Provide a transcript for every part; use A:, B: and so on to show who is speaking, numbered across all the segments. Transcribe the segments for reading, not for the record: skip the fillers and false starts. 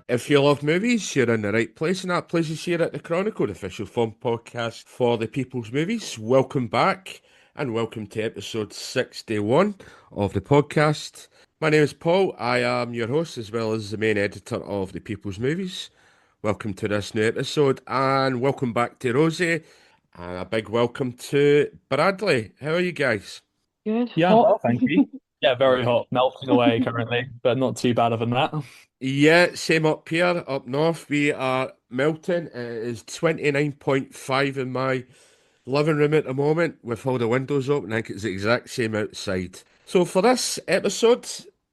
A: If you love movies, you're in the right place, and that place is here at the Chronicle, the official film podcast for the people's movies. Welcome back, and welcome to episode 61 of the podcast. My name is Paul. I am your host, as well as the main editor of the people's movies. Welcome to this new episode, and welcome back to Rosie, and a big welcome to Bradley. How are you guys?
B: Good.
C: Yeah, I'm
B: Hot.
C: well, thank you. Yeah, very hot, melting away currently, but not too bad other than that.
A: Yeah, same up here, up north. We are melting. It is 29.5 in my living room at the moment with all the windows open. I think it's the exact same outside. So for this episode,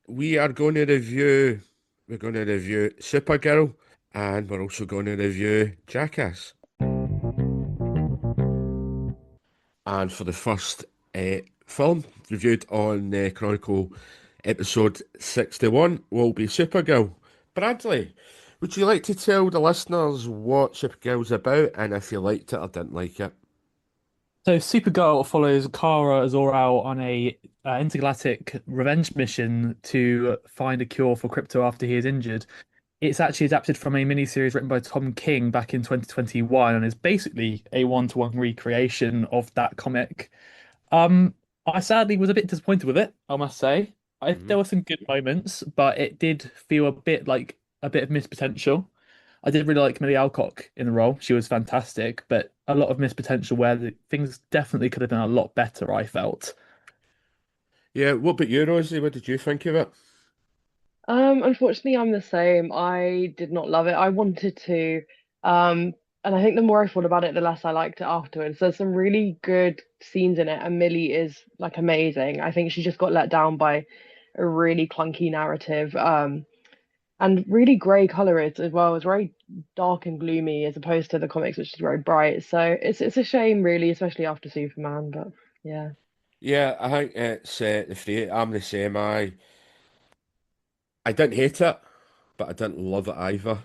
A: we are going to review we're going to review Supergirl, and we're also going to review Jackass. And for the first film reviewed on Chronicle episode 61 will be Supergirl. Bradley, would you like to tell the listeners what Supergirl's about and if you liked it or didn't like it?
C: So Supergirl follows Kara Zor-El on a intergalactic revenge mission to find a cure for Crypto after he is injured. It's actually adapted from a miniseries written by Tom King back in 2021 and is basically a one-to-one recreation of that comic. I sadly was a bit disappointed with it, I must say.
A: Mhm.
C: There were some good moments, but it did feel a bit like a bit of missed potential. I did really like Millie Alcock in the role. She was fantastic, but a lot of missed potential where things definitely could have been a lot better, I felt.
A: Yeah, what about you, Rosie? What did you think of it?
B: Unfortunately, I'm the same. I did not love it. I wanted to, and I think the more I thought about it, the less I liked it afterwards. There's some really good scenes in it, and Millie is like amazing. I think she just got let down by a really clunky narrative, and really grey color is as well. It's very dark and gloomy as opposed to the comics, which is very bright. So it's a shame, really, especially after Superman. But yeah.
A: Yeah, I think it's the three. I'm the same. I didn't hate it, but I didn't love it either.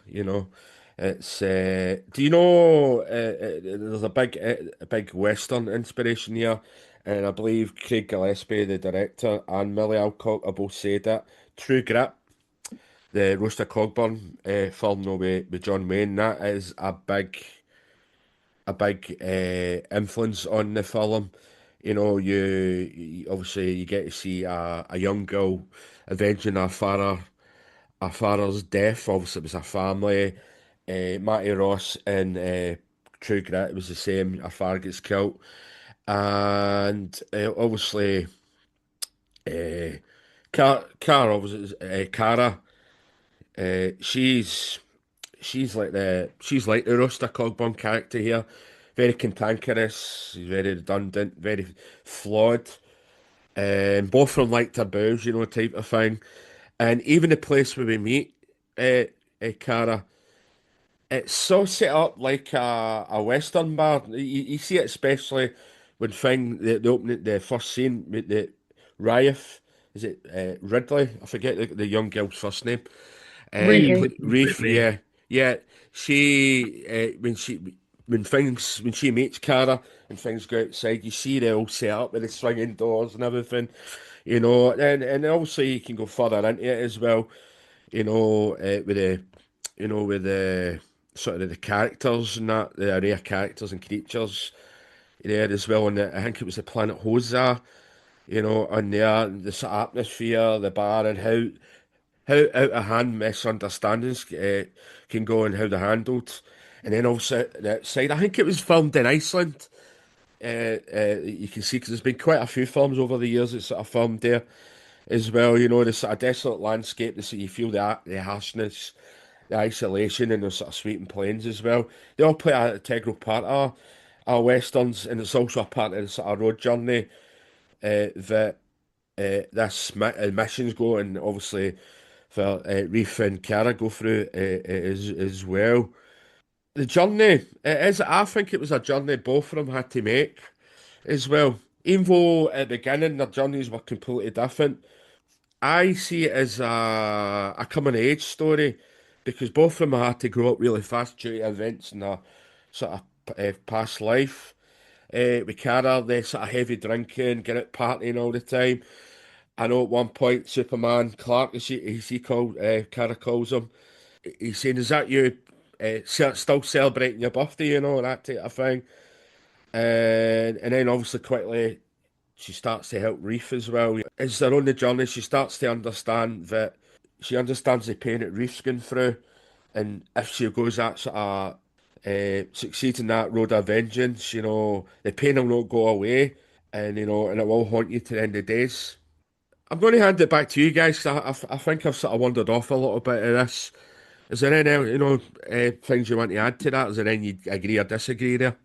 A: It's do you know there's a big Western inspiration here, and I believe Craig Gillespie, the director, and Millie Alcock have both said it. True Grit, the Roaster Cogburn film, no, with John Wayne, that is a big influence on the film. Obviously you get to see a young girl avenging her father's death. Obviously, it was her family. Matty Ross in True Grit, it was the same. Her father gets killed, and obviously, Kara, Kara. She's like the Rooster Cogburn character here. Very cantankerous. She's very redundant. Very flawed. Both from like taboos, type of thing. And even the place where we meet Kara, it's so set up like a Western bar. You see it especially when the opening, the first scene with the Rife, is it Ridley? I forget the young girl's first name.
B: Reef.
A: Reef,
C: Really.
A: yeah, yeah. She when she meets Cara and things go outside, you see they all set up with the swinging doors and everything, and obviously you can go further into it as well, with the sort of the characters and that, the array of characters and creatures there as well. And I think it was the planet Hosa, on there, the sort of atmosphere, the bar, and how out of hand misunderstandings can go and how they're handled. And then also the outside, I think it was filmed in Iceland. You can see because there's been quite a few films over the years that sort of filmed there as well. The sort of desolate landscape, you feel the harshness, the isolation, and the sort of sweeping plains as well. They all play an integral part of our westerns, and it's also a part of the sort of road journey that missions go, and obviously for Reef and Cara go through as well. The journey, it is, I think it was a journey both of them had to make as well. Even though at the beginning their journeys were completely different, I see it as a coming of age story because both of them had to grow up really fast due to events in their sort of past life. With Cara, they sort of heavy drinking, get out partying all the time. I know at one point Superman Clark, as he called, Cara calls him. he's saying, "Is that you? Still celebrating your birthday?" That type of thing. And then obviously quickly she starts to help Reef as well. As they're on the journey, she starts to understand that she understands the pain that Reef's going through, and if she goes that sort of succeeds in that road of vengeance, the pain will not go away, and and it will haunt you to the end of days. I'm going to hand it back to you guys 'cause I think I've sort of wandered off a little bit of this. Is there any things you want to add to that? Is there any you agree or disagree there?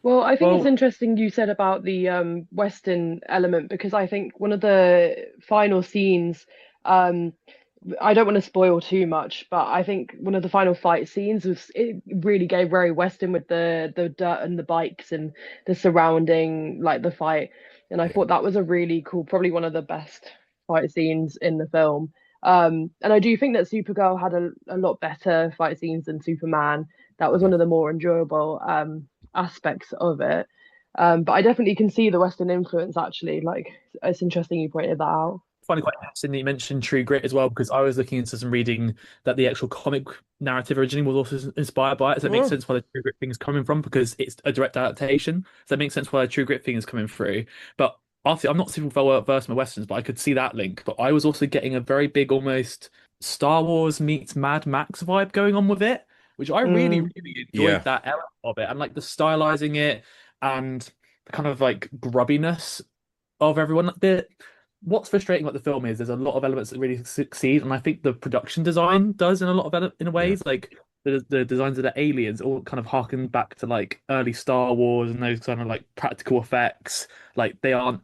B: Well, I think it's
C: Well,
B: interesting you said about the Western element because I think one of the final scenes, um, I don't want to spoil too much, but I think one of the final fight scenes was it really gave very Western with the dirt and the bikes and the surrounding like the fight, and I
A: Yeah,
B: thought that was a really cool, probably one of the best fight scenes in the film. And I do think that Supergirl had a lot better fight scenes than Superman. That was
A: yeah,
B: one of the more enjoyable aspects of it. But I definitely can see the Western influence actually. Like it's interesting you pointed that out.
C: find it quite interesting that you mentioned True Grit as well, because I was looking into some reading that the actual comic narrative originally was also inspired by it. So it makes
A: oh,
C: sense why the True Grit thing is coming from, because it's a direct adaptation. So it makes sense why the True Grit thing is coming through. But obviously, I'm not super well versed in my Westerns, but I could see that link. But I was also getting a very big, almost Star Wars meets Mad Max vibe going on with it, which I really,
B: Mm.
C: really enjoyed
A: yeah,
C: that element of it, and like the stylizing it and the kind of like grubbiness of everyone. What's frustrating about the film is there's a lot of elements that really succeed, and I think the production design does in a lot of in
A: yeah,
C: ways. Like the designs of the aliens all kind of harken back to like early Star Wars and those kind of like practical effects. Like they aren't,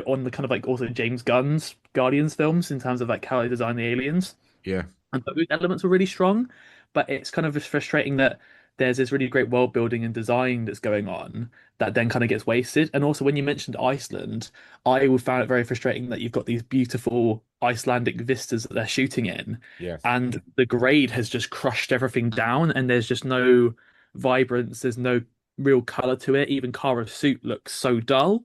C: on the kind of like also James Gunn's Guardians films in terms of like how they design the aliens,
A: yeah,
C: and those elements were really strong. But it's kind of just frustrating that there's this really great world building and design that's going on that then kind of gets wasted. And also, when you mentioned Iceland, I would found it very frustrating that you've got these beautiful Icelandic vistas that they're shooting in,
A: yeah,
C: and the grade has just crushed everything down, and there's just no vibrance, there's no real color to it. Even Kara's suit looks so dull.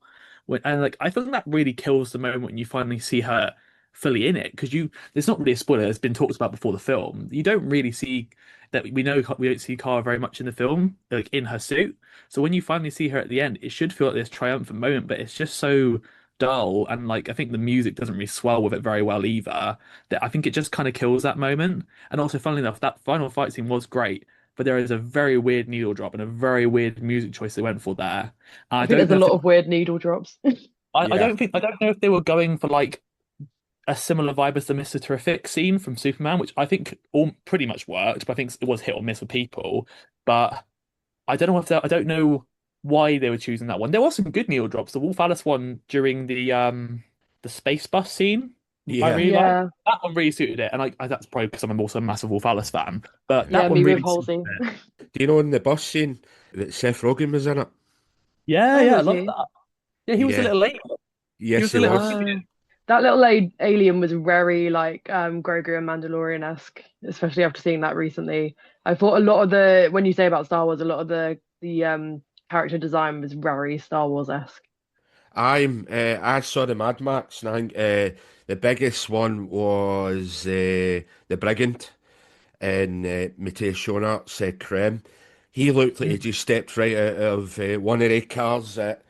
C: And like I think that really kills the moment when you finally see her fully in it, because it's not really a spoiler, it's been talked about before the film. You don't really see that, we don't see Kara very much in the film, like in her suit. So when you finally see her at the end, it should feel like this triumphant moment, but it's just so dull, and like I think the music doesn't really swell with it very well either. That I think it just kind of kills that moment. And also, funnily enough, that final fight scene was great, but there is a very weird needle drop and a very weird music choice they went for there.
B: I
C: I
B: think
C: don't
B: there's a
C: know if
B: lot of weird needle drops.
A: yeah,
C: I don't know if they were going for like a similar vibe as the Mr. Terrific scene from Superman, which I think all pretty much worked, but I think it was hit or miss with people. But I don't know why they were choosing that one. There were some good needle drops. The Wolf Alice one during the space bus scene, I
A: yeah,
C: really liked.
B: Yeah,
C: That one really suited it, and that's probably because I'm also a massive Wolf Alice fan. But
A: yeah.
B: yeah,
C: that one
B: me with
C: really suited
B: Halsey.
C: it.
A: Do you know in the bus scene that Seth Rogen was in it?
C: Yeah,
B: Oh,
C: yeah, I
B: was
C: love
B: he?
C: that. Yeah, he was a
A: Yeah,
C: little late. He
A: yes,
C: was
A: he
C: a little
A: was.
B: Uh, that little alien was very like Grogu and Mandalorian-esque, especially after seeing that recently. I thought a lot of the when you say about Star Wars, a lot of the character design was very Star Wars-esque.
A: I saw the Mad Max, and I think the biggest one was the Brigand in Matthias Schoenaerts' Creme. He looked like he
C: Mm.
A: just stepped right out of one of the cars that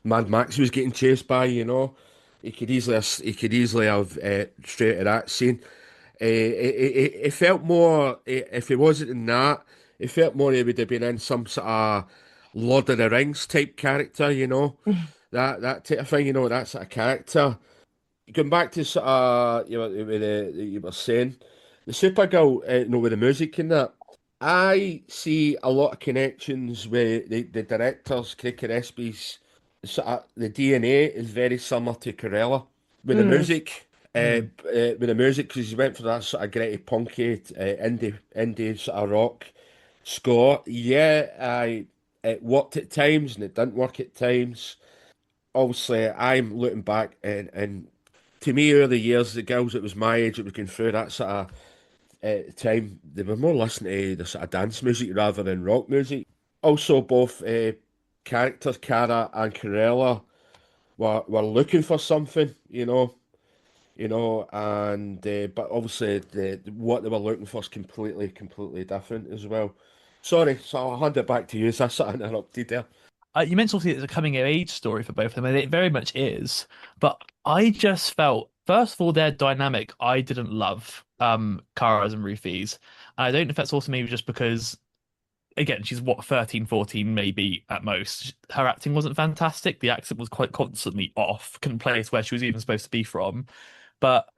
A: Mad Max was getting chased by. He could easily have straight to that scene. It felt more if he wasn't in that, it felt more he would have been in some sort of Lord of the Rings type character. That type of thing. That sort of character. Going back to sort of with you were saying the Supergirl, with the music and that. I see a lot of connections with the directors, Craig Gillespie's sort of the DNA is very similar to Corella with the
B: Mm.
A: music.
C: Mm.
A: With the music, because he went for that sort of gritty, punky, indie sort of rock score. Yeah, it worked at times and it didn't work at times. Obviously, I'm looking back and to me, early years, the girls that was my age that was going through that sort of time, they were more listening to the sort of dance music rather than rock music. Also, both characters, Kara and Corella, were looking for something. and but obviously what they were looking for is completely different as well. Sorry, so I'll hand it back to you. So I sort of interrupted there.
C: You mentioned obviously it's a coming of age story for both of them, and it very much is. But I just felt, first of all, their dynamic I didn't love, Kara's and Ruthie's. And I don't know if that's also maybe just because, again, she's what, 13, 14, maybe at most. Her acting wasn't fantastic. The accent was quite constantly off, couldn't place where she was even supposed to be from. But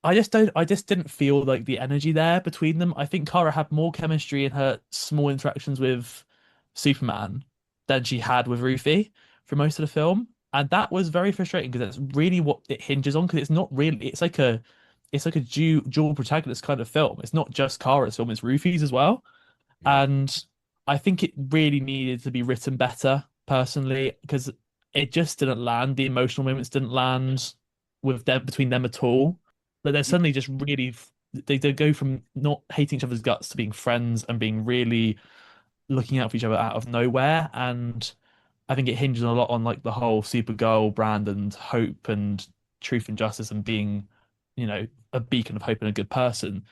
C: I just didn't feel like the energy there between them. I think Kara had more chemistry in her small interactions with Superman than she had with Ruthie for most of the film. And that was very frustrating because that's really what it hinges on, because it's not really, it's like a dual protagonist kind of film. It's not just Kara's film, it's Ruthie's as well.
A: Yeah,
C: And I think it really needed to be written better, personally, because it just didn't land. The emotional moments didn't land with them between them at all. Like they're suddenly just really they go from not hating each other's guts to being friends and being really looking out for each other out of nowhere. And I think it hinges a lot on like the whole Supergirl brand and hope and truth and justice and being, a beacon of hope and a good person.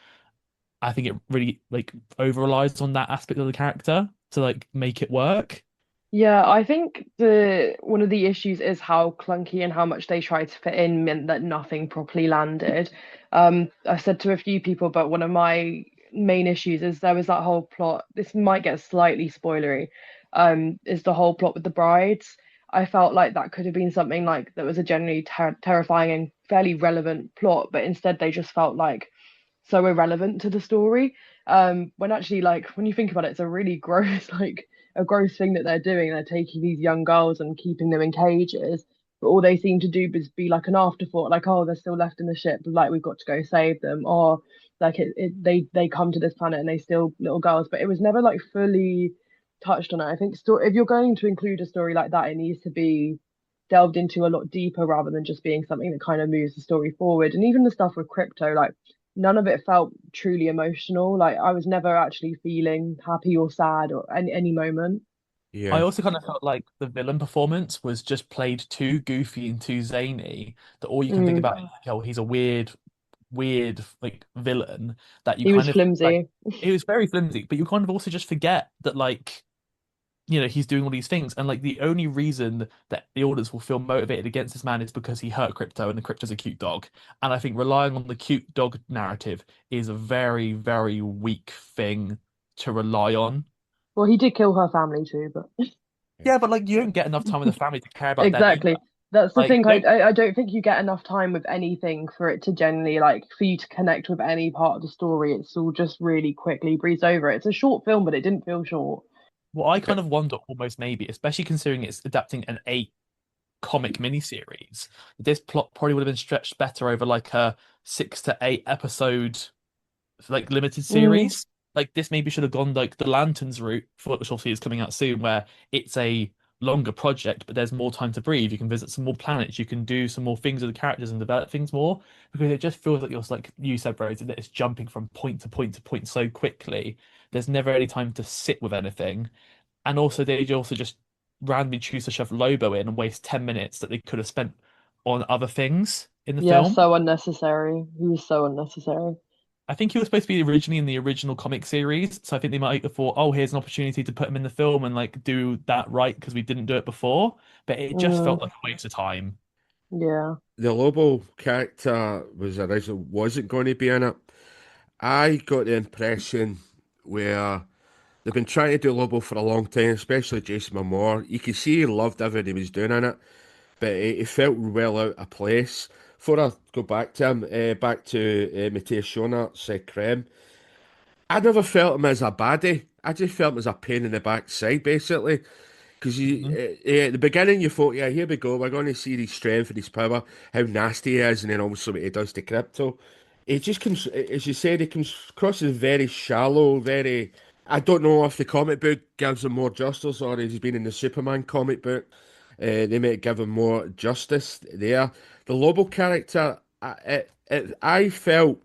C: I think it really like over relies on that aspect of the character to like make it work.
B: Yeah, I think the one of the issues is how clunky and how much they tried to fit in meant that nothing properly landed. I said to a few people, but one of my main issues is there was that whole plot. This might get slightly spoilery. Is the whole plot with the brides. I felt like that could have been something like that was a genuinely terrifying and fairly relevant plot, but instead they just felt like so irrelevant to the story. When actually, like, when you think about it, it's a really gross, like, a gross thing that they're doing. They're taking these young girls and keeping them in cages, but all they seem to do is be like an afterthought, like, oh, they're still left in the ship, like we've got to go save them, or like they come to this planet and they still little girls, but it was never like fully touched on it. I think if you're going to include a story like that, it needs to be delved into a lot deeper rather than just being something that kind of moves the story forward. And even the stuff with crypto, like none of it felt truly emotional. Like I was never actually feeling happy or sad or any moment.
C: I
A: yeah,
C: also kind of felt like the villain performance was just played too goofy and too zany that all you can think
B: Mm.
C: about is like, oh, he's a weird like villain that you
B: He was
C: kind of like
B: flimsy.
C: it was very flimsy, but you kind of also just forget that like he's doing all these things, and like the only reason that the audience will feel motivated against this man is because he hurt Crypto and the Crypto's a cute dog. And I think relying on the cute dog narrative is a very, very weak thing to rely on.
B: Well, he did kill her family too, but
C: Yeah, but like you don't get enough time with the family to care about them either.
B: exactly. That's the
C: Like
B: thing.
C: you don't.
B: I don't think you get enough time with anything for it to genuinely like for you to connect with any part of the story. It's all just really quickly breezed over. It's a short film, but it didn't feel short.
C: Well, I
A: yeah,
C: kind of wonder almost maybe, especially considering it's adapting an eight comic miniseries, this plot probably would have been stretched better over like a 6 to 8 episode like limited
B: Mm.
C: series. Like this maybe should have gone like the Lanterns route, for which obviously is coming out soon, where it's a longer project, but there's more time to breathe. You can visit some more planets, you can do some more things with the characters and develop things more. Because it just feels like you're like you said, Rose, that it's jumping from point to point to point so quickly. There's never any time to sit with anything. And also they also just randomly choose to shove Lobo in and waste 10 minutes that they could have spent on other things in the
B: Yeah,
C: film.
B: so unnecessary. He was so unnecessary.
C: I think he was supposed to be originally in the original comic series, so I think they might have thought, oh, here's an opportunity to put him in the film and like do that right because we didn't do it before. But it just felt
B: Mm.
C: like a waste of time.
B: Yeah.
A: the Lobo character was originally wasn't going to be in it. I got the impression where they've been trying to do Lobo for a long time, especially Jason Momoa. You could see he loved everything he was doing in it, but he felt well out of place. Before I go back to him, back to Matthias Schoenaerts, Krem, I never felt him as a baddie. I just felt him as a pain in the backside, basically. Because you,
C: Mhm.
A: at the beginning, you thought, yeah, here we go. We're going to see his strength and his power, how nasty he is, and then obviously what he does to Crypto. It just comes, as you said, it comes across as very shallow, very. I don't know if the comic book gives him more justice or he's been in the Superman comic book. They might give him more justice there. The Lobo character, I felt,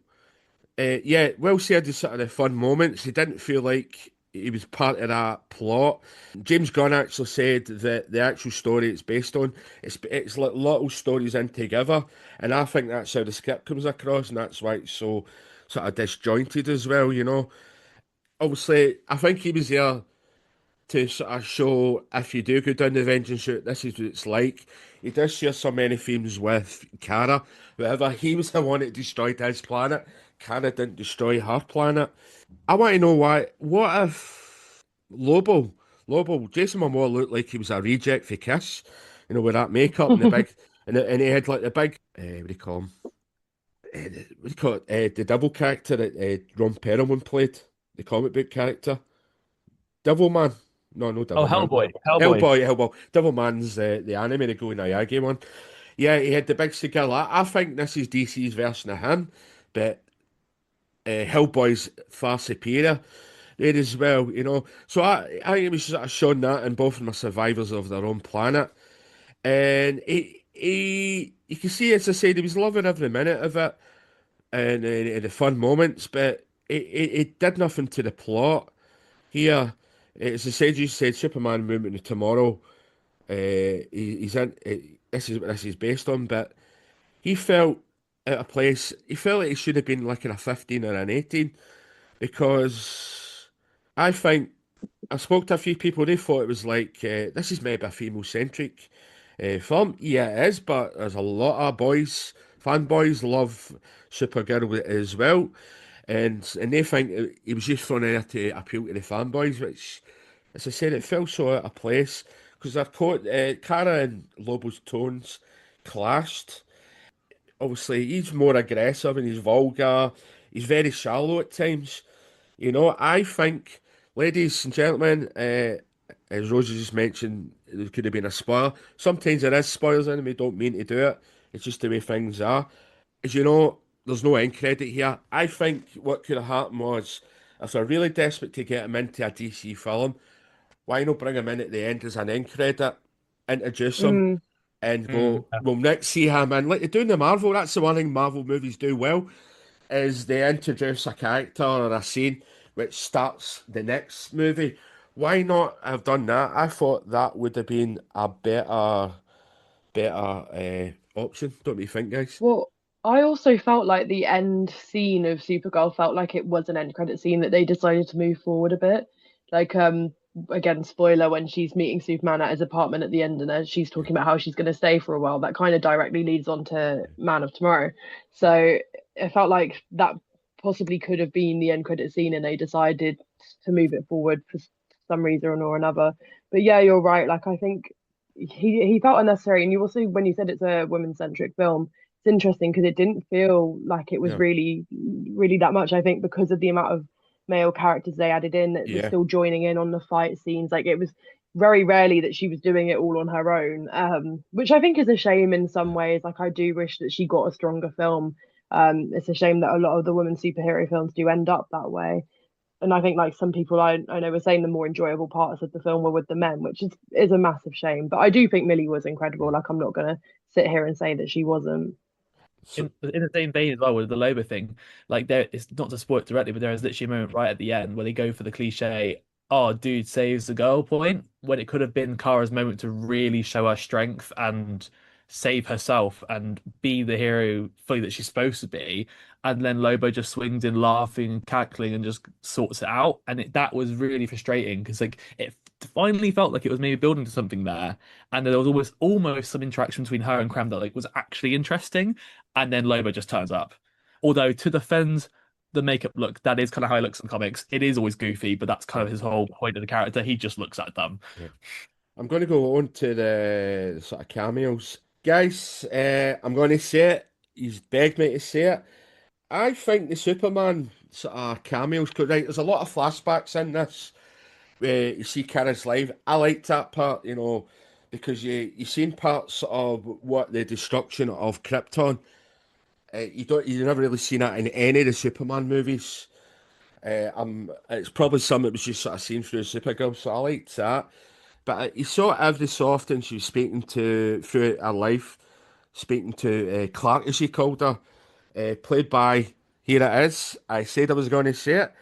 A: yeah, well said, the sort of the fun moments. He didn't feel like he was part of that plot. James Gunn actually said that the actual story it's based on, it's like little stories in together, and I think that's how the script comes across, and that's why it's so sort of disjointed as well. Obviously, I think he was there to sort of show if you do go down the vengeance route, this is what it's like. He does share so many themes with Kara. Whatever, he was the one that destroyed his planet. Kara didn't destroy her planet. I want to know why. What if Jason Momoa looked like he was a reject for Kiss, with that makeup and the big, and he had like the big, what do you call him? What do you call it? The devil character that Ron Perlman played, the comic book character. Devil Man. No, no
C: Oh,
A: Devil Man.
C: Hellboy, Hellboy.
A: Hellboy. Devil Man's the anime, the Go Naegi one. Yeah, he had the big cigar. I think this is DC's version of him, but Hellboy's far superior there as well. So I think it was sort of shown that in both of them are survivors of their own planet. And you can see, as I said, he was loving every minute of it and the fun moments, but it did nothing to the plot. Here, as I said, you said Superman movement of tomorrow. He's in. This is what this is based on, but he felt out of place. He felt like he should have been like in a 15 or an 18 because I think I spoke to a few people. They thought it was like this is maybe a female centric film. Yeah, it is, but there's a lot of fanboys love Supergirl as well. And they think he was just thrown in there to appeal to the fanboys, which, as I said, it felt so out of place because Kara and Lobo's tones clashed. Obviously, he's more aggressive and he's vulgar. He's very shallow at times. I think, ladies and gentlemen, as Rosie just mentioned, there could have been a spoiler. Sometimes there is spoilers in and we don't mean to do it. It's just the way things are. As you know, there's no end credit here. I think what could have happened was if they're really desperate to get him into a DC film, why not bring him in at the end as an end credit, introduce him,
B: Mm.
A: and
C: Mm.
A: go, we'll next see him in. Like they do in the Marvel, that's the one thing Marvel movies do well, is they introduce a character or a scene which starts the next movie. Why not have done that? I thought that would have been a better option. Don't you think, guys?
B: Well, I also felt like the end scene of Supergirl felt like it was an end credit scene that they decided to move forward a bit. Like, again, spoiler, when she's meeting Superman at his apartment at the end and she's talking about how she's going to stay for a while, that kind of directly leads on to Man of Tomorrow. So it felt like that possibly could have been the end credit scene and they decided to move it forward for some reason or another. But yeah, you're right. Like, I think he felt unnecessary. And you also, when you said it's a women centric film, it's interesting because it didn't feel like it was
A: Yeah,
B: really that much. I think because of the amount of male characters they added in that were
A: yeah.
B: still joining in on the fight scenes. Like it was very rarely that she was doing it all on her own, which I think is a shame in some ways. Like I do wish that she got a stronger film. It's a shame that a lot of the women superhero films do end up that way. And I think like some people I know were saying the more enjoyable parts of the film were with the men, which is a massive shame. But I do think Millie was incredible. Like I'm not gonna sit here and say that she wasn't.
A: So
C: In the same vein as well with the Loba thing, like there it's not to spoil it directly, but there is literally a moment right at the end where they go for the cliche, oh, dude saves the girl point, when it could have been Kara's moment to really show her strength and save herself and be the hero fully that she's supposed to be. And then Lobo just swings in laughing and cackling and just sorts it out. And that was really frustrating because like it finally felt like it was maybe building to something there. And there was almost some interaction between her and Cram that like was actually interesting and then Lobo just turns up. Although to defend the makeup look, that is kind of how he looks in comics. It is always goofy, but that's kind
A: yeah,
C: of his whole point of the character. He just looks at them.
A: yeah. I'm going to go on to the sort of cameos. Guys, I'm going to say it. He's begged me to say it. I think the Superman sort of cameos, 'cause, right, there's a lot of flashbacks in this where you see Kara's life. I liked that part, because you seen parts of what the destruction of Krypton. You never really seen that in any of the Superman movies. It's probably something that was just sort of seen through Supergirl, so I liked that. But you saw it every so often she was speaking to throughout her life, speaking to Clark as she called her, played by, here it is. I said I was going to say it.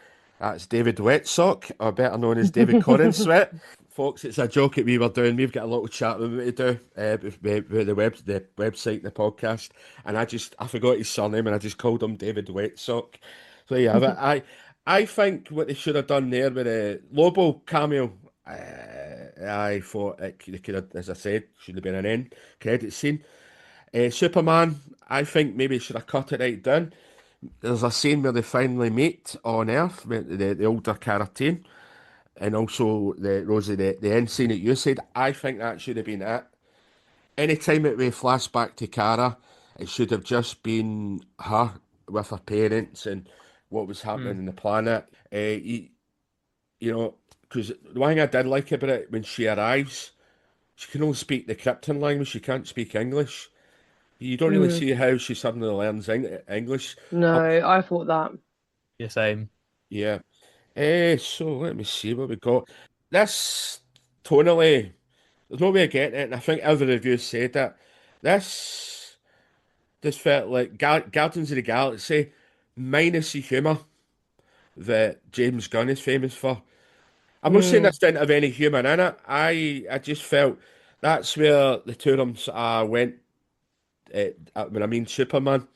A: That's David Wetsock, or better known as David Corn Sweat. Folks, it's a joke that we were doing. We've got a little chat with him to do with the website and the podcast. And I forgot his surname and I just called him David Wetsock. So yeah, but I think what they should have done there with a Lobo cameo, I thought they could have, as I said, should have been an end credit scene. Superman, I think maybe should have cut it right down. There's a scene where they finally meet on Earth, with the older Kara, and also the Rosie, the end scene that you said. I think that should have been it. Anytime that we flash back to Kara, it should have just been her with her parents and what was happening
C: Mm.
A: in the planet. You know, because the one thing I did like about it, when she arrives, she can only speak the Krypton language, she can't speak English. You don't really
B: Mm,
A: see how she suddenly learns English.
B: no,
A: Up,
B: I thought that.
C: Yeah, same.
A: yeah. So let me see what we got. This tonally, there's no way of getting it, and I think every review said that. This just felt like Guardians of the Galaxy minus the humour that James Gunn is famous for. I'm not saying
B: Mm,
A: this didn't have any humour in it. I just felt that's where the two of them sort of went. When I mean Superman,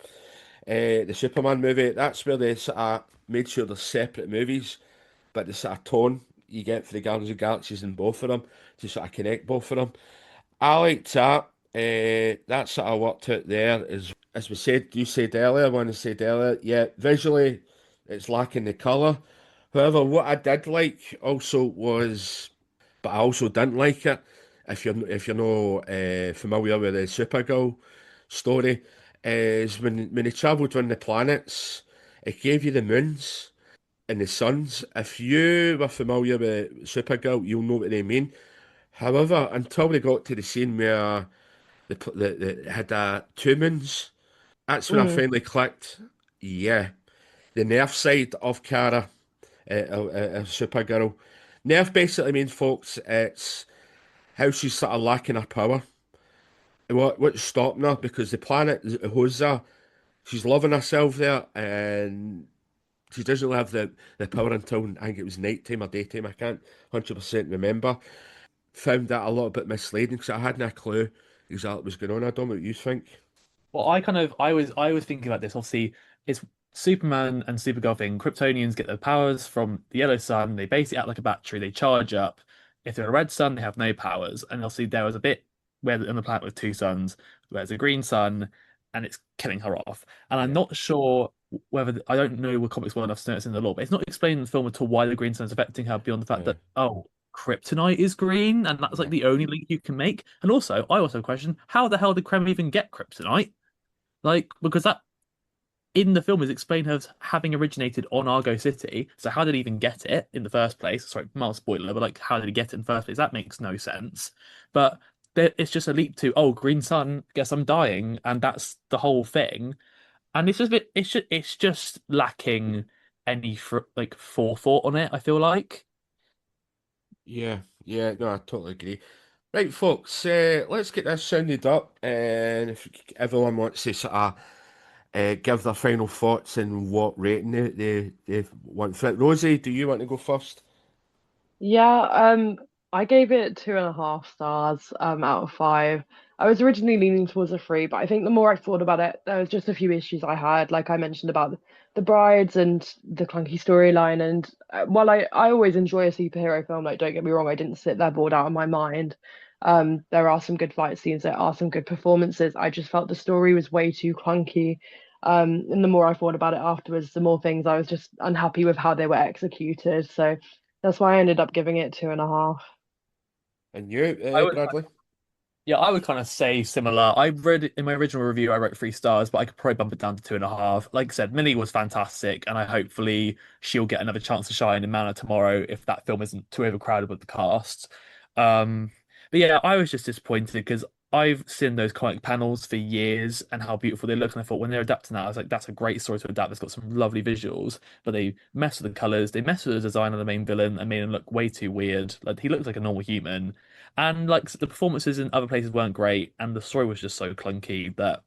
A: the Superman movie, that's where they sort of made sure they're separate movies, but the sort of tone you get for the Guardians of the Galaxies in both of them to sort of connect both of them. I liked that. That sort of worked out there. As we said, you said earlier, when I said earlier, yeah, visually it's lacking the colour. However, what I did like also was, but I also didn't like it. If you're not familiar with the Supergirl story, is when they travelled on the planets, it gave you the moons and the suns. If you were familiar with Supergirl, you'll know what they mean. However, until they got to the scene where they had two moons, that's when I
B: mm,
A: finally clicked. Yeah, the Nerf side of Kara, Supergirl. Nerf basically means, folks, it's how she's sort of lacking her power. What's stopping her? Because the planet Hosa, she's loving herself there, and she doesn't have the power until I think it was nighttime or daytime. I can't 100% remember. Found that a little bit misleading because I hadn't a clue exactly what was going on. I don't know what you think.
C: Well, I was thinking about this. Obviously, it's Superman and Supergirl thing. Kryptonians get their powers from the yellow sun. They basically act like a battery. They charge up. If they're a red sun, they have no powers. And obviously, there was a bit where on the planet with two suns, where there's a green sun, and it's killing her off. And I'm
A: Yeah,
C: not sure whether I don't know the comics well enough to know it's in the law, but it's not explained in the film at all why the green sun is affecting her beyond the fact
A: yeah,
C: that kryptonite is green, and that's like
A: yeah,
C: the only link you can make. And also, I also question how the hell did Krem even get kryptonite? Like, because that in the film is explained as having originated on Argo City. So how did he even get it in the first place? Sorry, mild spoiler, but like, how did he get it in the first place? That makes no sense. But it's just a leap to, oh, Green Sun, guess I'm dying, and that's the whole thing. And it's just a bit, it's just lacking any like forethought on it, I feel like.
A: yeah, yeah. No, I totally agree. Right, folks, let's get this sounded up, and if everyone wants to sort of give their final thoughts and what rating they want for it. Rosie, do you want to go first?
B: yeah, I gave it 2.5 stars, out of 5. I was originally leaning towards a 3, but I think the more I thought about it, there was just a few issues I had, like I mentioned about the brides and the clunky storyline. And while I always enjoy a superhero film, like don't get me wrong, I didn't sit there bored out of my mind. There are some good fight scenes, there are some good performances. I just felt the story was way too clunky. And the more I thought about it afterwards, the more things I was just unhappy with how they were executed. So that's why I ended up giving it 2.5.
A: And you,
C: I would
A: Bradley?
C: Yeah, I would kind of say similar. I read in my original review, I wrote 3 stars, but I could probably bump it down to 2.5. Like I said, Millie was fantastic, and I hopefully she'll get another chance to shine in Manor tomorrow if that film isn't too overcrowded with the cast. Um, but yeah, I was just disappointed because I've seen those comic panels for years and how beautiful they look, and I thought when they're adapting that, I was like, that's a great story to adapt. It's got some lovely visuals, but they mess with the colors, they mess with the design of the main villain, and made him look way too weird. Like he looks like a normal human. And like the performances in other places weren't great, and the story was just so clunky that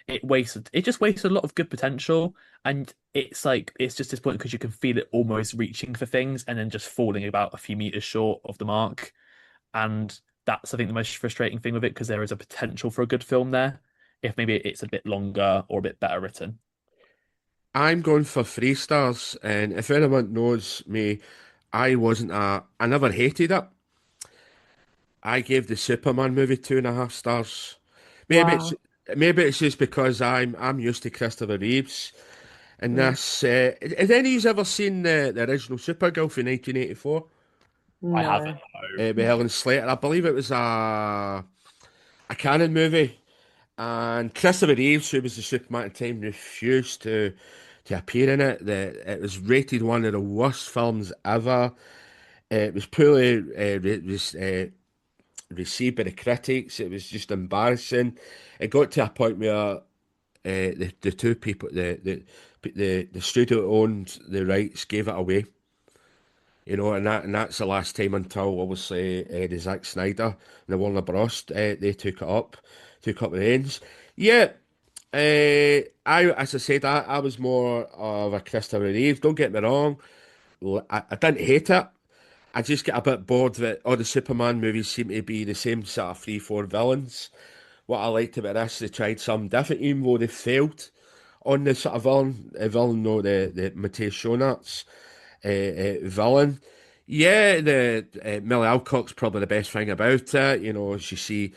C: it just wasted a lot of good potential, and it's like it's just disappointing because you can feel it almost reaching for things and then just falling about a few meters short of the mark. And that's, I think, the most frustrating thing with it because there is a potential for a good film there if maybe it's a bit longer or a bit better written.
A: I'm going for 3 stars, and if anyone knows me, I never hated it. I gave the Superman movie 2.5 stars. Maybe it's
B: Wow.
A: maybe it's just because I'm used to Christopher Reeves. And
B: Mm.
A: this, has any of you ever seen the original Supergirl from 1984?
C: I haven't.
B: No.
A: With Helen Slater. I believe it was a canon movie. And Christopher Reeves, who was the Superman at the time, refused to appear in it. It was rated one of the worst films ever. It was poorly received by the critics. It was just embarrassing. It got to a point where the two people, the studio that owned the rights, gave it away. And that's the last time until obviously the Zack Snyder and the Warner Bros. They took up the reins. Yeah, as I said, I was more of a Christopher Reeve. Don't get me wrong, I didn't hate it. I just get a bit bored that all the Superman movies seem to be the same sort of three, four villains. What I liked about this, they tried something different, even though they failed on the sort of villain, no, the Matthias Schoenaerts villain. Yeah, the Millie Alcock's probably the best thing about it.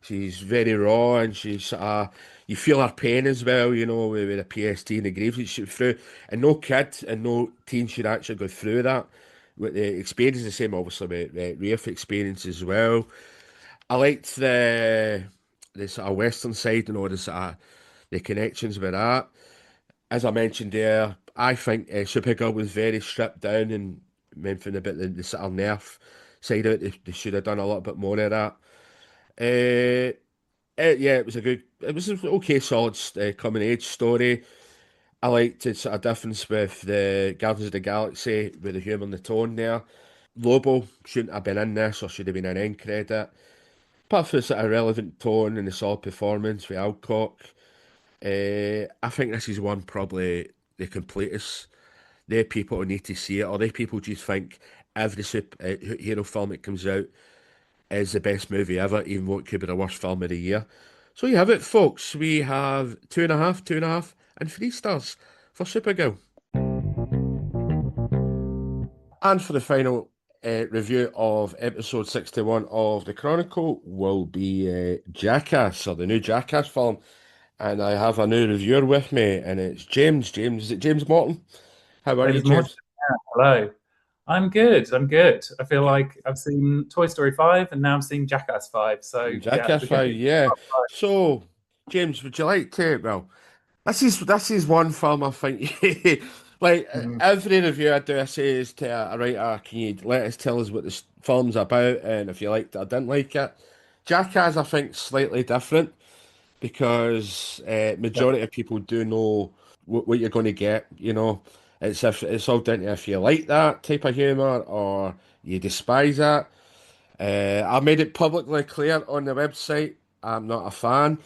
A: She's very raw and you feel her pain as well. With the PST and the grief that she went through, and no kid and no teen should actually go through that. With the experience the same, obviously with Rafe experience as well. I liked the sort of Western side and all the sort of the connections with that. As I mentioned there, I think Supergirl was very stripped down and mentioned about the sort of nerf side of it. They should have done a little bit more of that. Yeah, it was an okay, solid coming age story. I liked the sort of difference with the Guardians of the Galaxy with the humour and the tone there. Lobo shouldn't have been in this or should have been an end credit. Apart from the sort of relevant tone and the solid performance with Alcock, I think this is one probably the completest. They're people who need to see it, or they people just think every hero film that comes out is the best movie ever, even though it could be the worst film of the year. So you have it, folks. We have 2.5, 2.5, and 3 stars for Supergirl. And for the final review of episode 61 of the Chronicle will be Jackass, or the new Jackass film. And I have a new reviewer with me, and it's James. James, is it James Morton? How are you,
D: James Morton.
A: James?
D: Yeah, hello. I'm good. I'm good. I feel like I've seen Toy Story 5 and now I'm seeing Jackass 5. So yeah,
A: Jackass
D: we're
A: 5,
D: getting
A: yeah. So, James, would you like to? Well, this is one film I think like
D: Mhm.
A: every review I do, I say is to a writer, can you let us tell us what this film's about and if you liked it or didn't like it. Jackass, I think, slightly different because
D: Yeah.
A: majority of people do know what you're going to get. It's all down to if you like that type of humor or you despise it. I made it publicly clear on the website. I'm not a fan.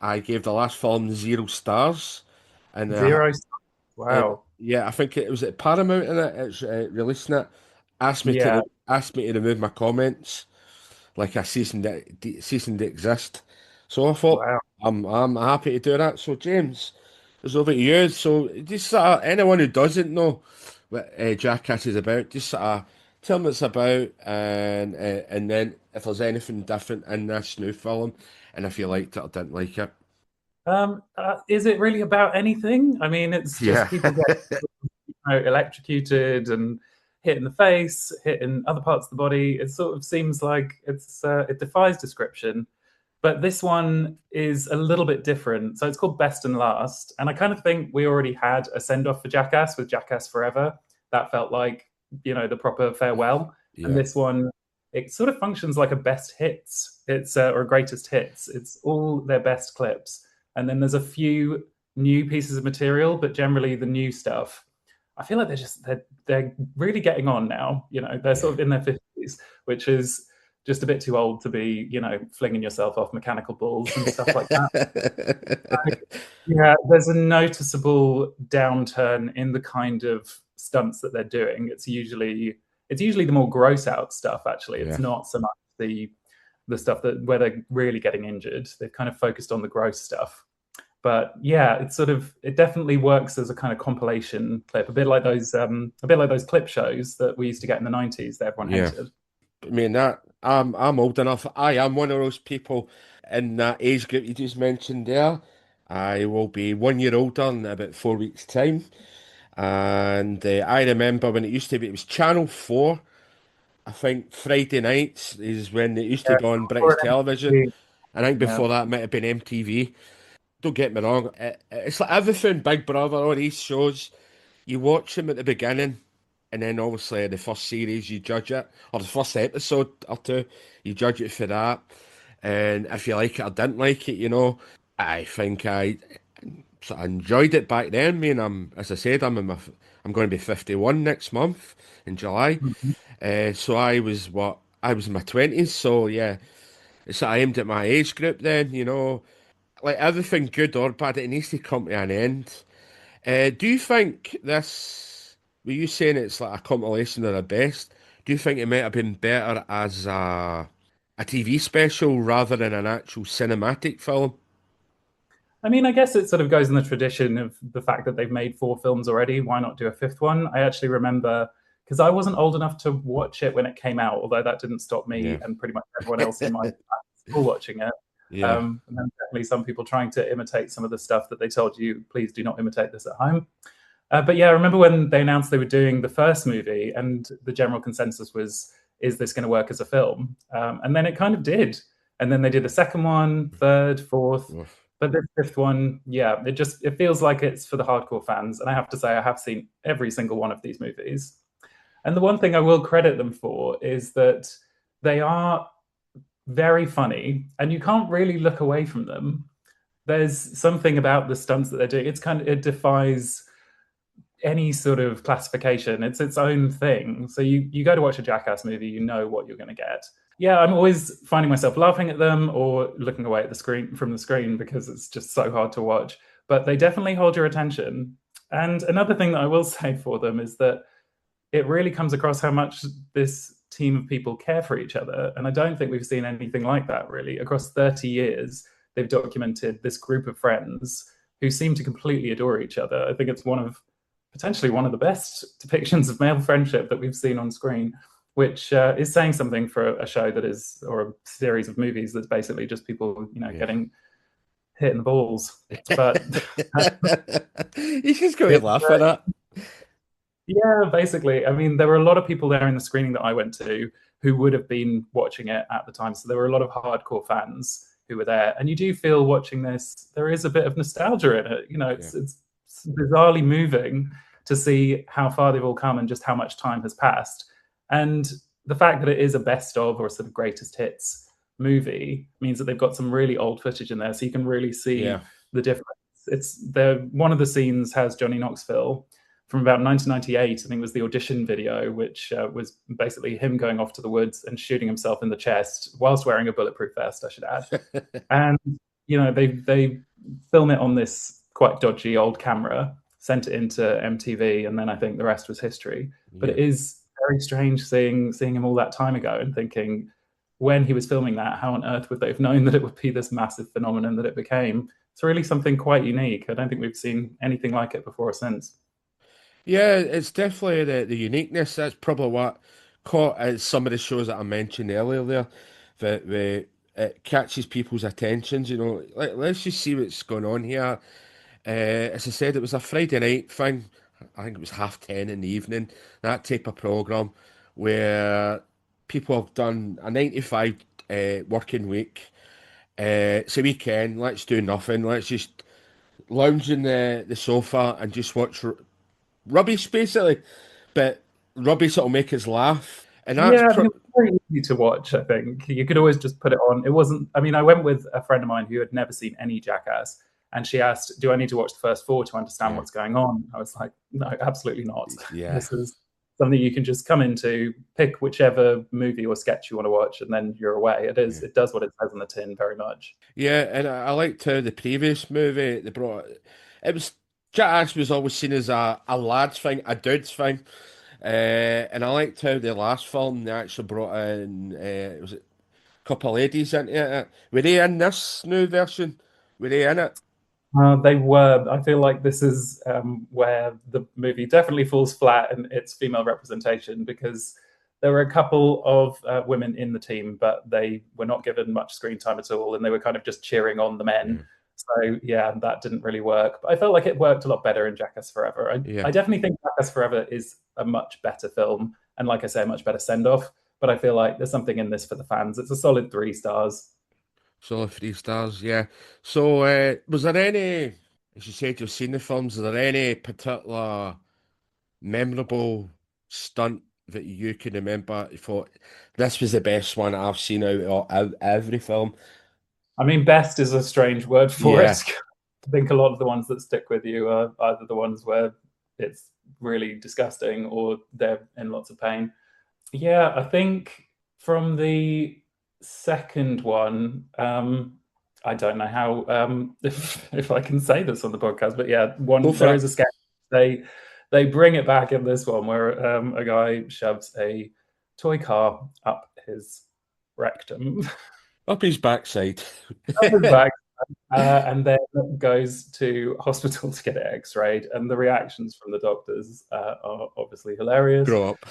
A: I gave the last film 0 stars, and
D: Zero. Wow.
A: yeah, I think it was at Paramount in it. It's releasing it.
D: Yeah.
A: Asked me to remove my comments, like I cease and exist. So I thought
D: Wow.
A: I'm happy to do that. So James, it's over to you. So just anyone who doesn't know what Jackass is about, just tell me what it's about, and then if there's anything different in this new film, and if you liked it or didn't like it.
D: Is it really about anything? I mean, it's
A: Yeah.
D: just people get electrocuted and hit in the face, hit in other parts of the body. It sort of seems like it defies description. But this one is a little bit different. So it's called Best and Last. And I kind of think we already had a send off for Jackass with Jackass Forever. That felt like, the proper farewell. And
A: Yeah.
D: this one, it sort of functions like a best hits. It's or greatest hits. It's all their best clips. And then there's a few new pieces of material, but generally the new stuff. I feel like they're really getting on now. They're
A: Yeah.
D: sort of in their 50s, which is just a bit too old to be, flinging yourself off mechanical bulls and stuff like that. Yeah, there's a noticeable downturn in the kind of stunts that they're doing. It's usually the more gross out stuff, actually. It's not so much the stuff where they're really getting injured. They've kind of focused on the gross stuff. But yeah, it definitely works as a kind of compilation clip, a bit like those clip shows that we used to get in the 90s that everyone hated.
A: I mean, I'm old enough. I am one of those people in that age group you just mentioned there. I will be 1 year older in about 4 weeks' time. And I remember when it used to be, it was Channel 4. I think Friday nights is when it used to be on British television. I think before that it might have been MTV. Don't get me wrong, it's like everything Big Brother, all these shows, you watch them at the beginning, and then obviously the first series you judge it, or the first episode or two, you judge it for that. And if you like it or didn't like it, I think I sort of enjoyed it back then. I mean, as I said, I'm going to be 51 next month in July. So I was in my 20s, so yeah, it's sort of aimed at my age group then, like everything good or bad, it needs to come to an end. Do you think were you saying it's like a compilation of the best? Do you think it might have been better as a TV special rather than an actual cinematic film?
D: I mean, I guess it sort of goes in the tradition of the fact that they've made 4 films already. Why not do a 5th one? I actually remember, because I wasn't old enough to watch it when it came out, although that didn't stop me and pretty much everyone else in my school watching it. And then definitely some people trying to imitate some of the stuff that they told you, please do not imitate this at home. But yeah, I remember when they announced they were doing the first movie, and the general consensus was, is this going to work as a film? And then it kind of did. And then they did the second one, third, fourth. But the 5th one, yeah, it feels like it's for the hardcore fans. And I have to say, I have seen every single one of these movies. And the one thing I will credit them for is that they are very funny, and you can't really look away from them. There's something about the stunts that they're doing. It defies any sort of classification. It's its own thing. So you go to watch a Jackass movie, you know what you're going to get. Yeah, I'm always finding myself laughing at them or looking away at the screen because it's just so hard to watch. But they definitely hold your attention. And another thing that I will say for them is that it really comes across how much this team of people care for each other. And I don't think we've seen anything like that, really. Across 30 years, they've documented this group of friends who seem to completely adore each other. I think it's potentially one of the best depictions of male friendship that we've seen on screen, which is saying something for a show or a series of movies that's basically just people, getting hit in the balls. But
A: you just got to laugh at that.
D: Yeah, basically. I mean, there were a lot of people there in the screening that I went to who would have been watching it at the time. So there were a lot of hardcore fans who were there. And you do feel watching this, there is a bit of nostalgia in it. It's bizarrely moving to see how far they've all come and just how much time has passed. And the fact that it is a best of or sort of greatest hits movie means that they've got some really old footage in there. So you can really see the difference. One of the scenes has Johnny Knoxville from about 1998, I think, was the audition video, which was basically him going off to the woods and shooting himself in the chest whilst wearing a bulletproof vest, I should add. And, they film it on this quite dodgy old camera, sent it into MTV, and then I think the rest was history. But it is very strange seeing him all that time ago and thinking, when he was filming that, how on earth would they have known that it would be this massive phenomenon that it became? It's really something quite unique. I don't think we've seen anything like it before or since.
A: Yeah, it's definitely the uniqueness. That's probably what caught some of the shows that I mentioned earlier there, that it catches people's attentions. Let's just see what's going on here. As I said, it was a Friday night thing. I think it was 10:30 in the evening. That type of program where people have done a 9 to 5 working week. It's a weekend. Let's do nothing. Let's just lounge in the sofa and just watch rubbish, basically, but rubbish that'll make us laugh. And that's
D: it was very easy to watch. I think you could always just put it on. It wasn't. I mean, I went with a friend of mine who had never seen any Jackass, and she asked, "Do I need to watch the first 4 to understand what's going on?" I was like, "No, absolutely not.
A: Yeah.
D: This is something you can just come into, pick whichever movie or sketch you want to watch, and then you're away. It does what it says on the tin very much.
A: Yeah, and I liked how the previous movie they brought it was Jackass was always seen as a lad's thing, a dude's thing. And I liked how the last film they actually brought in was it a couple of ladies into it. Were they in this new version? Were they in it?
D: They were. I feel like this is where the movie definitely falls flat in its female representation, because there were a couple of women in the team, but they were not given much screen time at all, and they were kind of just cheering on the men. So yeah, that didn't really work. But I felt like it worked a lot better in Jackass Forever. I definitely think Jackass Forever is a much better film, and like I say, a much better send-off. But I feel like there's something in this for the fans. It's a solid 3 stars.
A: Solid 3 stars, yeah. So was there any, as you said, you've seen the films, is there any particular memorable stunt that you can remember you thought this was the best one I've seen out of every film?
D: I mean, best is a strange word for
A: Yeah.
D: it. I think a lot of the ones that stick with you are either the ones where it's really disgusting or they're in lots of pain. Yeah, I think from the second one, I don't know how if I can say this on the podcast, but yeah, there is a sketch. They bring it back in this one where a guy shoves a toy car up his rectum.
A: Up his backside.
D: Up his back, and then goes to hospital to get it x-rayed, and the reactions from the doctors are obviously hilarious.
A: Grow up.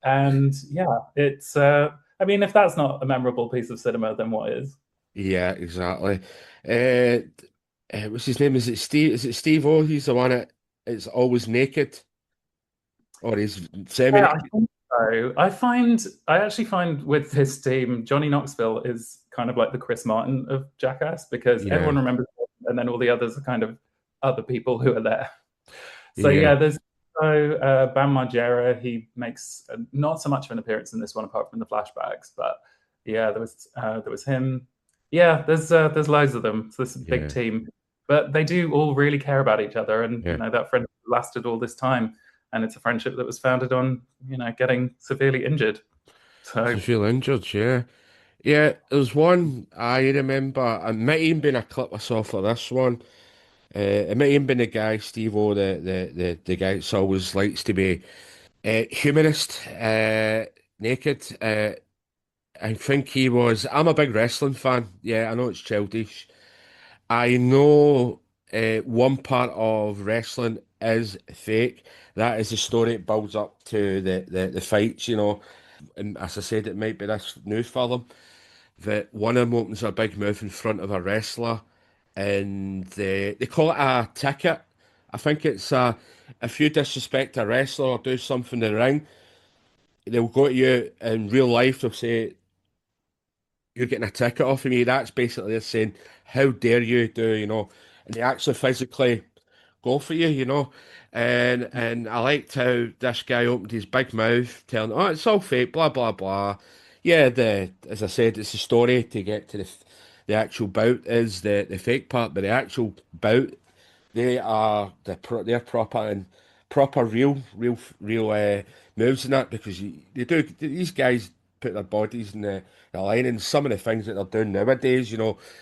D: And yeah, it's I mean, if that's not a memorable piece of cinema, then what is?
A: Yeah, exactly. What's his name? Is it Steve O? He's the one that is always naked, or he's semi.
D: Yeah, I think so. I actually find with this team, Johnny Knoxville is kind of like the Chris Martin of Jackass, because everyone remembers him, and then all the others are kind of other people who are there. So yeah, there's Bam Margera. He makes not so much of an appearance in this one, apart from the flashbacks. But yeah, there was him. Yeah, there's loads of them. So this is a big team, but they do all really care about each other, and you know that friendship lasted all this time, and it's a friendship that was founded on getting severely injured. So
A: Severely injured, yeah. Yeah, there's one I remember. It might even been a clip I saw for this one. It might even been the guy Steve O, the guy that's always likes to be humorist, naked. I think he was. I'm a big wrestling fan. Yeah, I know it's childish. I know one part of wrestling is fake. That is the story it builds up to the fights, And as I said, it might be this news for them that one of them opens a big mouth in front of a wrestler, and they call it a ticket. I think it's if you disrespect a wrestler or do something in the ring, they'll go to you in real life. They'll say, "You're getting a ticket off of me." That's basically they're saying, "How dare you do?" And they actually physically go for you. And I liked how this guy opened his big mouth, telling, "Oh, it's all fake, blah blah blah." Yeah, as I said, it's a story to get to the actual bout is the fake part, but the actual bout they're proper real moves in that, because they do these guys put their bodies in the line, and some of the things that they're doing nowadays,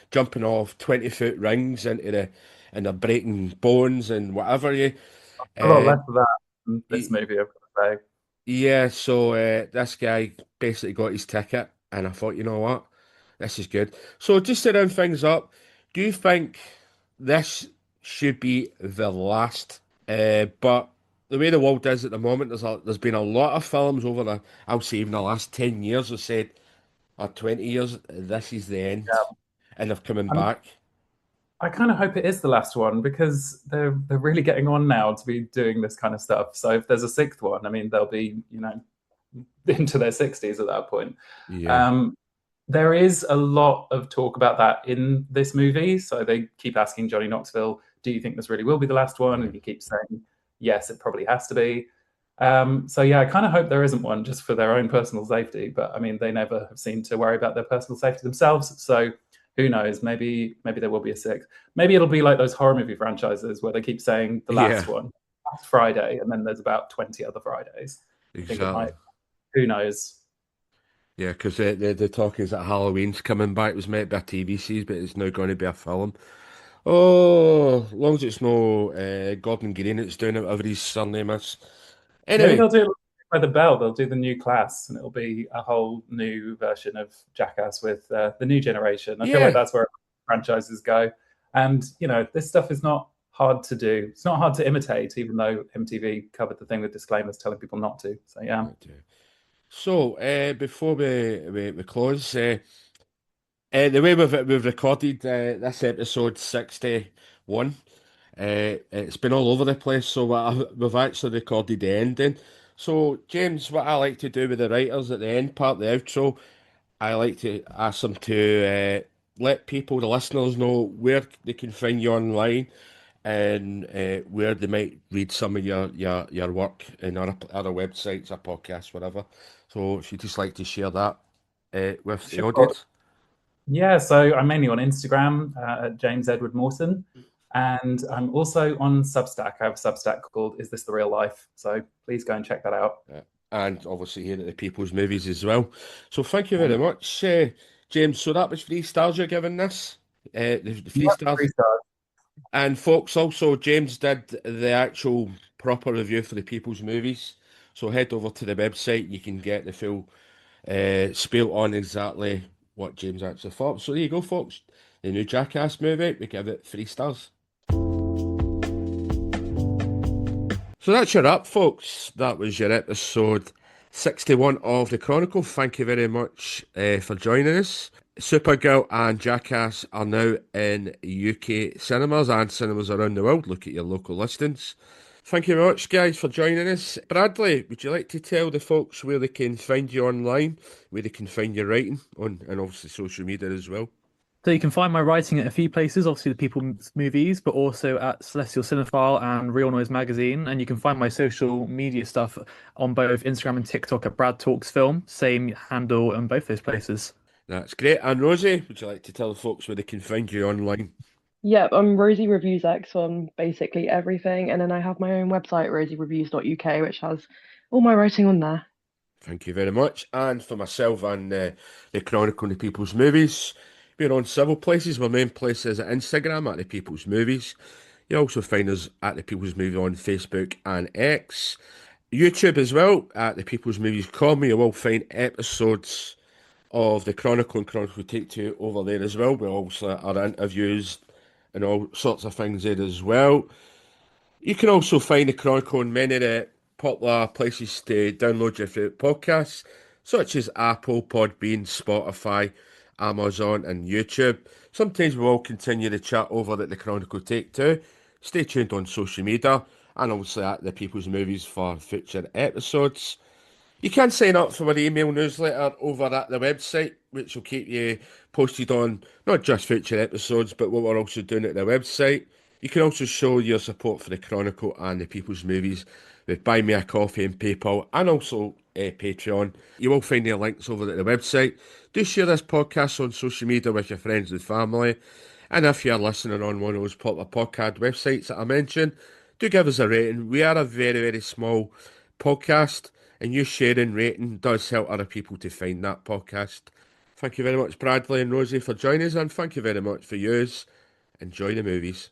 A: jumping off 20-foot rings and they're breaking bones and whatever.
D: A lot less of that in this movie, I've got to say.
A: Yeah, so this guy basically got his ticket, and I thought, you know what, this is good. So just to round things up, do you think this should be the last? But the way the world is at the moment, there's been a lot of films over I'll say even the last 10 years have said, or 20 years, this is the end, and they're coming back.
D: I kind of hope it is the last one, because they're really getting on now to be doing this kind of stuff. So if there's a 6th one, I mean, they'll be into their 60s at that point.
A: Yeah.
D: There is a lot of talk about that in this movie. So they keep asking Johnny Knoxville, "Do you think this really will be the last one?" And he keeps saying, "Yes, it probably has to be." So yeah, I kind of hope there isn't one, just for their own personal safety. But I mean, they never have seemed to worry about their personal safety themselves. So who knows? Maybe there will be a 6th. Maybe it'll be like those horror movie franchises where they keep saying the last one. last Friday, and then there's about 20 other Fridays. I think it might.
A: Exactly.
D: Who knows?
A: Yeah, because the talk is that Halloween's coming back. It was meant to be a TV series, but it's now going to be a film. Oh, as long as it's no Gordon Green, it's doing it, whatever his surname is.
D: Maybe
A: Anyway,
D: they'll do it by the bell. They'll do the new class, and it'll be a whole new version of Jackass with the new generation. I feel like
A: yeah,
D: that's where franchises go. And this stuff is not hard to do. It's not hard to imitate, even though MTV covered the thing with disclaimers telling people not to. So yeah.
A: So, before we close, the way we've recorded this episode 61, it's been all over the place. So we've actually recorded the ending. So, James, what I like to do with the writers at the end part, the outro, I like to ask them to let people, the listeners, know where they can find you online and where they might read some of your work in other websites or podcasts, whatever. So if you just like to share that with the
D: Sure.
A: audience.
D: Yeah, so I'm mainly on Instagram at James Edward Morton, and I'm also on Substack. I have a Substack called Is This the Real Life? So please go and check that out.
A: And obviously here at the People's Movies as well. So thank you very much, James. So that was 3 stars you're giving this. The 3 stars.
D: 3 stars.
A: And folks, also James did the actual proper review for the People's Movies. So head over to the website, you can get the full spiel on exactly what James actually thought. So there you go, folks. The new Jackass movie, we give it 3 stars. So that's your wrap, folks. That was your episode 61 of the Chronicle. Thank you very much for joining us. Supergirl and Jackass are now in UK cinemas and cinemas around the world. Look at your local listings. Thank you very much, guys, for joining us. Bradley, would you like to tell the folks where they can find you online, where they can find your writing on, and obviously social media as well?
C: So you can find my writing at a few places, obviously the People Movies, but also at Celestial Cinephile and Real Noise Magazine. And you can find my social media stuff on both Instagram and TikTok at Brad Talks Film, same handle on both those places.
A: That's great. And Rosie, would you like to tell the folks where they can find you online?
B: Yep, I'm Rosie Reviews X on basically everything, and then I have my own website, rosiereviews.uk, which has all my writing on there.
A: Thank you very much. And for myself and the Chronicle and the People's Movies, we're on several places. My main place is at Instagram at the People's Movies. You also find us at the People's Movies on Facebook and X. YouTube as well at the People's Movies Comedy. You will find episodes of the Chronicle and Chronicle Take Two over there as well. We also our interviews and all sorts of things there as well. You can also find the Chronicle on many of the popular places to download your favourite podcasts, such as Apple, Podbean, Spotify, Amazon, and YouTube. Sometimes we will continue the chat over at the Chronicle Take Two. Stay tuned on social media and obviously at the People's Movies for future episodes. You can sign up for our email newsletter over at the website, which will keep you posted on not just future episodes, but what we're also doing at the website. You can also show your support for the Chronicle and the People's Movies with Buy Me a Coffee and PayPal, and also Patreon. You will find the links over at the website. Do share this podcast on social media with your friends and family. And if you're listening on one of those popular podcast websites that I mentioned, do give us a rating. We are a very, very small podcast, and you sharing, rating does help other people to find that podcast. Thank you very much, Bradley and Rosie, for joining us, and thank you very much for yours. Enjoy the movies.